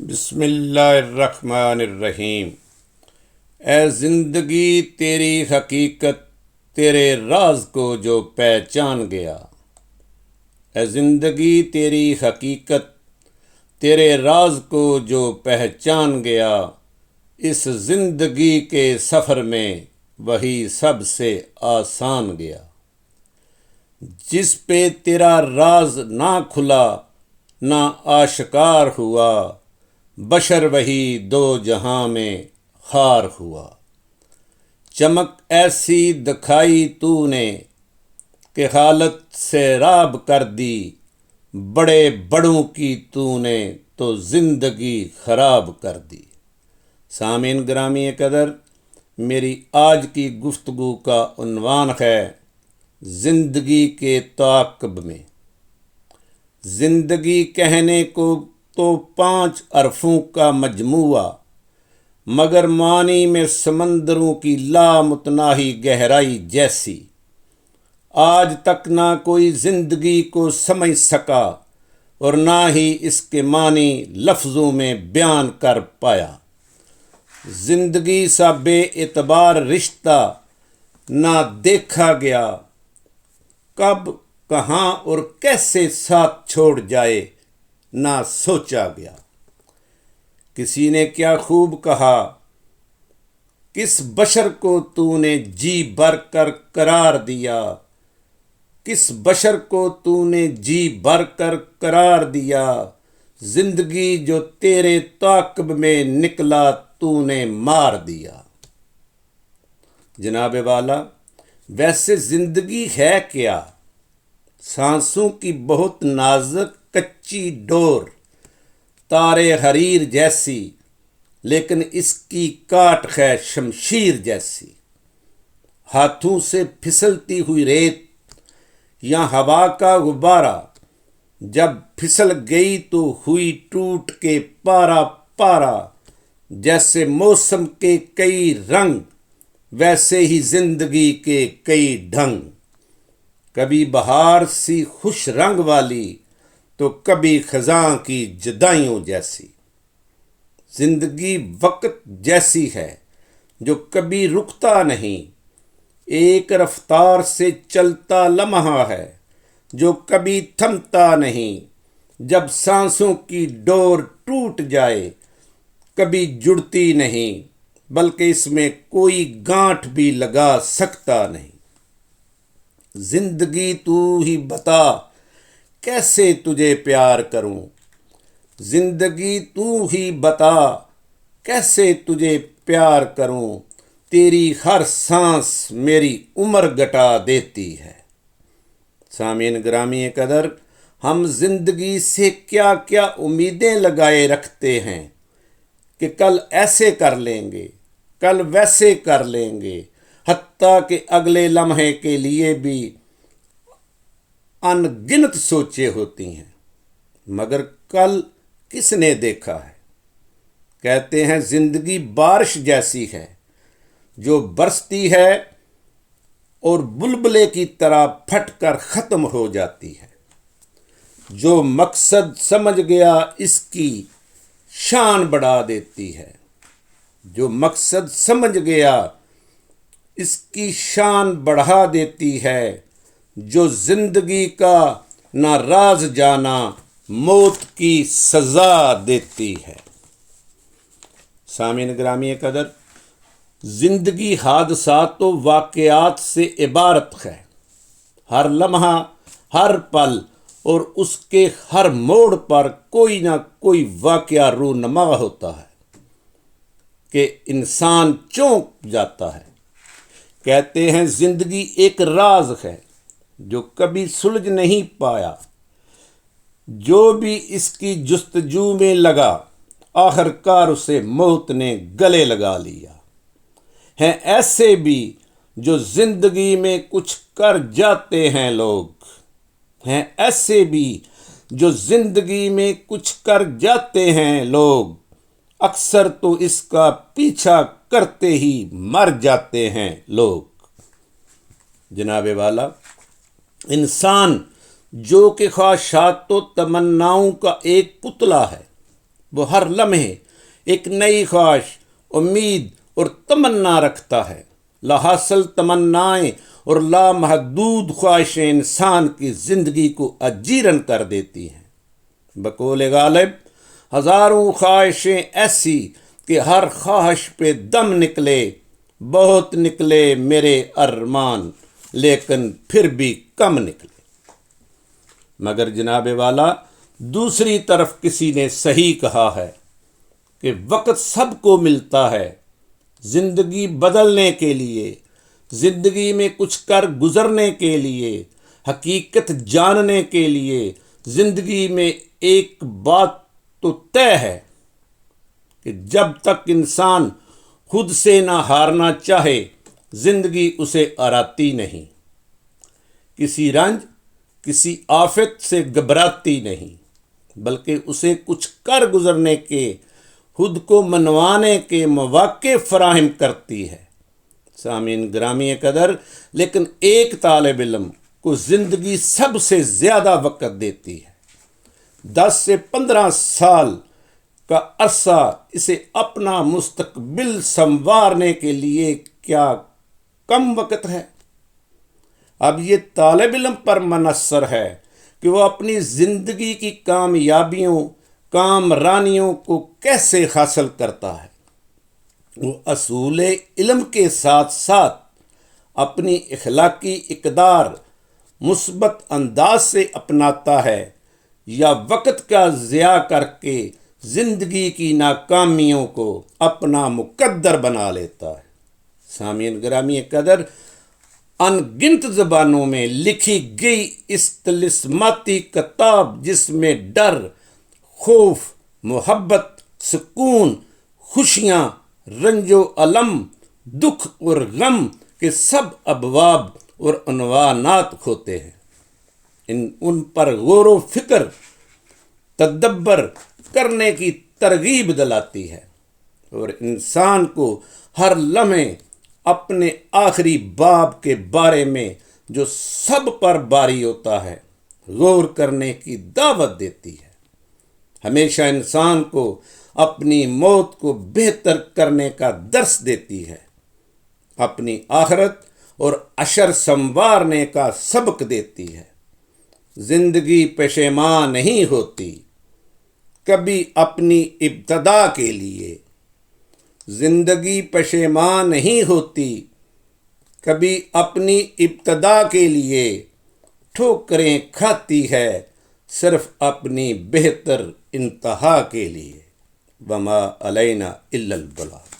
بسم اللہ الرحمن الرحیم۔ اے زندگی تیری حقیقت تیرے راز کو جو پہچان گیا، اے زندگی تیری حقیقت تیرے راز کو جو پہچان گیا، اس زندگی کے سفر میں وہی سب سے آسان گیا۔ جس پہ تیرا راز نہ کھلا نہ آشکار ہوا، بشر وہی دو جہاں میں خار ہوا۔ چمک ایسی دکھائی تو نے کہ حالت سیراب کر دی، بڑے بڑوں کی تو نے تو زندگی خراب کر دی۔ سامعین گرامی قدر، میری آج کی گفتگو کا عنوان ہے زندگی کے تعاقب میں۔ زندگی کہنے کو تو 5 حرفوں کا مجموعہ، مگر معنی میں سمندروں کی لامتناہی گہرائی جیسی۔ آج تک نہ کوئی زندگی کو سمجھ سکا اور نہ ہی اس کے معنی لفظوں میں بیان کر پایا۔ زندگی سا بے اعتبار رشتہ نہ دیکھا گیا، کب کہاں اور کیسے ساتھ چھوڑ جائے نہ سوچا گیا۔ کسی نے کیا خوب کہا، کس بشر کو تو نے جی بھر کر قرار دیا، کس بشر کو تو نے جی بھر کر قرار دیا، زندگی جو تیرے تعاقب میں نکلا تو نے مار دیا۔ جناب والا، ویسے زندگی ہے کیا؟ سانسوں کی بہت نازک کچی ڈور، تارے حریر جیسی، لیکن اس کی کاٹ ہے شمشیر جیسی۔ ہاتھوں سے پھسلتی ہوئی ریت یا ہوا کا غبارہ، جب پھسل گئی تو ہوئی ٹوٹ کے پارا پارا۔ جیسے موسم کے کئی رنگ، ویسے ہی زندگی کے کئی ڈھنگ۔ کبھی بہار سی خوش رنگ والی تو کبھی خزاں کی جدائیوں جیسی۔ زندگی وقت جیسی ہے جو کبھی رکتا نہیں، ایک رفتار سے چلتا لمحہ ہے جو کبھی تھمتا نہیں۔ جب سانسوں کی ڈور ٹوٹ جائے کبھی جڑتی نہیں، بلکہ اس میں کوئی گانٹھ بھی لگا سکتا نہیں۔ زندگی تو ہی بتا کیسے تجھے پیار کروں، زندگی تو ہی بتا کیسے تجھے پیار کروں، تیری ہر سانس میری عمر گھٹا دیتی ہے۔ سامعین گرامی قدر، ہم زندگی سے کیا کیا امیدیں لگائے رکھتے ہیں کہ کل ایسے کر لیں گے، کل ویسے کر لیں گے، حتیٰ کہ اگلے لمحے کے لیے بھی ان گنت سوچیں ہوتی ہیں، مگر کل کس نے دیکھا ہے؟ کہتے ہیں زندگی بارش جیسی ہے جو برستی ہے اور بلبلے کی طرح پھٹ کر ختم ہو جاتی ہے۔ جو مقصد سمجھ گیا اس کی شان بڑھا دیتی ہے، جو مقصد سمجھ گیا اس کی شان بڑھا دیتی ہے۔ جو زندگی کا نہ راز جانا، موت کی سزا دیتی ہے۔ سامعین گرامی قدر، زندگی حادثات و واقعات سے عبارت ہے۔ ہر لمحہ، ہر پل اور اس کے ہر موڑ پر کوئی نہ کوئی واقعہ رونما ہوتا ہے کہ انسان چونک جاتا ہے۔ کہتے ہیں زندگی ایک راز ہے جو کبھی سلجھ نہیں پایا، جو بھی اس کی جستجو میں لگا آخر کار اسے موت نے گلے لگا لیا۔ ہیں ایسے بھی جو زندگی میں کچھ کر جاتے ہیں لوگ، ہیں ایسے بھی جو زندگی میں کچھ کر جاتے ہیں لوگ، اکثر تو اس کا پیچھا کرتے ہی مر جاتے ہیں لوگ۔ جناب والا، انسان جو کہ خواہشات و تمناؤں کا ایک پتلا ہے، وہ ہر لمحے ایک نئی خواہش، امید اور تمنا رکھتا ہے۔ لاحاصل تمنائیں اور لامحدود خواہشیں انسان کی زندگی کو اجیرن کر دیتی ہیں۔ بقول غالب، ہزاروں خواہشیں ایسی کہ ہر خواہش پہ دم نکلے، بہت نکلے میرے ارمان، لیکن پھر بھی کم نکلے۔ مگر جناب والا، دوسری طرف کسی نے صحیح کہا ہے کہ وقت سب کو ملتا ہے زندگی بدلنے کے لیے، زندگی میں کچھ کر گزرنے کے لیے، حقیقت جاننے کے لیے۔ زندگی میں ایک بات تو طے ہے کہ جب تک انسان خود سے نہ ہارنا چاہے، زندگی اسے آراتی نہیں، کسی رنج، کسی آفت سے گھبراتی نہیں، بلکہ اسے کچھ کر گزرنے کے، خود کو منوانے کے مواقع فراہم کرتی ہے۔ سامعین گرامی قدر، لیکن ایک طالب علم کو زندگی سب سے زیادہ وقت دیتی ہے۔ 10 سے 15 سال کا عرصہ اسے اپنا مستقبل سنوارنے کے لیے کیا کم وقت ہے؟ اب یہ طالب علم پر منحصر ہے کہ وہ اپنی زندگی کی کامیابیوں، کامرانیوں کو کیسے حاصل کرتا ہے۔ وہ اصول علم کے ساتھ ساتھ اپنی اخلاقی اقدار مثبت انداز سے اپناتا ہے، یا وقت کا ضیاع کر کے زندگی کی ناکامیوں کو اپنا مقدر بنا لیتا ہے۔ سامعین گرامی قدر، ان گنت زبانوں میں لکھی گئی اس طلسماتی کتاب، جس میں ڈر، خوف، محبت، سکون، خوشیاں، رنج و الم، دکھ اور غم کے سب ابواب اور عنوانات ہوتے ہیں، ان پر غور و فکر، تدبر کرنے کی ترغیب دلاتی ہے، اور انسان کو ہر لمحے اپنے آخری باب کے بارے میں جو سب پر باری ہوتا ہے غور کرنے کی دعوت دیتی ہے۔ ہمیشہ انسان کو اپنی موت کو بہتر کرنے کا درس دیتی ہے، اپنی آخرت اور عشر سنوارنے کا سبق دیتی ہے۔ زندگی پشیمان نہیں ہوتی کبھی اپنی ابتدا کے لیے، زندگی پشیمان نہیں ہوتی کبھی اپنی ابتدا کے لیے، ٹھوکریں کھاتی ہے صرف اپنی بہتر انتہا کے لیے۔ وما علینا الا البلاغ۔